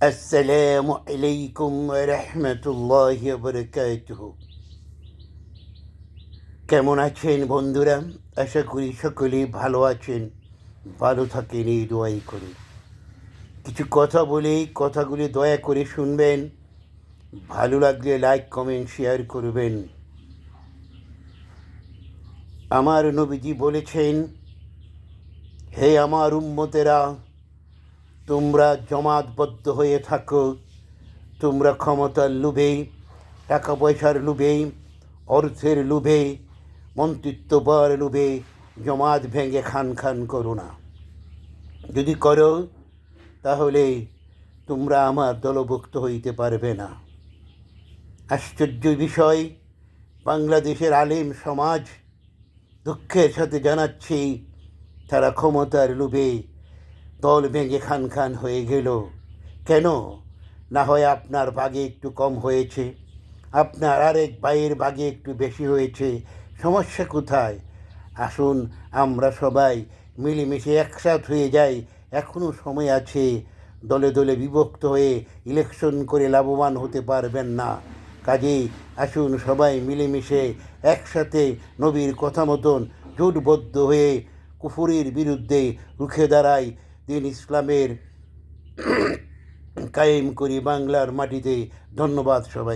আসসালামু আলাইকুম রহমতুল্লাহি ওয়া বারাকাতুহু। কেমন আছেন বন্ধুরা? আশা করি সকলেই ভালো আছেন, ভালো থাকেন এই দোয়াই করি। কিছু কথা বলি, কথাগুলি দয়া করে শুনবেন। ভালো লাগলে লাইক কমেন্ট শেয়ার করবেন। আমার নবীজি বলেছেন, হে আমার উম্মতেরা, তোমরা জমাতবদ্ধ হয়ে থাকো। তোমরা ক্ষমতার লোভে, টাকা পয়সার লোভে, অর্থের লোভে, মন্ত্রিত্ব পাওয়ার লোভে জমাত ভেঙে খান খান করো না। যদি করো তাহলে তোমরা আমার দলভুক্ত হইতে পারবে না। আশ্চর্য বিষয়, বাংলাদেশের আলেম সমাজ দুঃখের সাথে জানাচ্ছি, তারা ক্ষমতার লোভে দল ভেঙে খান খান হয়ে গেল। কেন? না হয় আপনার ভাগে একটু কম হয়েছে, আপনার আরেক ভাইয়ের ভাগে একটু বেশি হয়েছে। সমস্যা কোথায়? আসুন আমরা সবাই মিলেমিশে একসাথ হয়ে যাই। এখনও সময় আছে। দলে দলে বিভক্ত হয়ে ইলেকশন করে লাভবান হতে পারবেন না। কাজেই আসুন সবাই মিলেমিশে একসাথে নবীর কথা মতন জোটবদ্ধ হয়ে কুফুরির বিরুদ্ধে রুখে দাঁড়াই, দিন ইসলামের কায়েম করি বাংলার মাটিতে। ধন্যবাদ সবাই।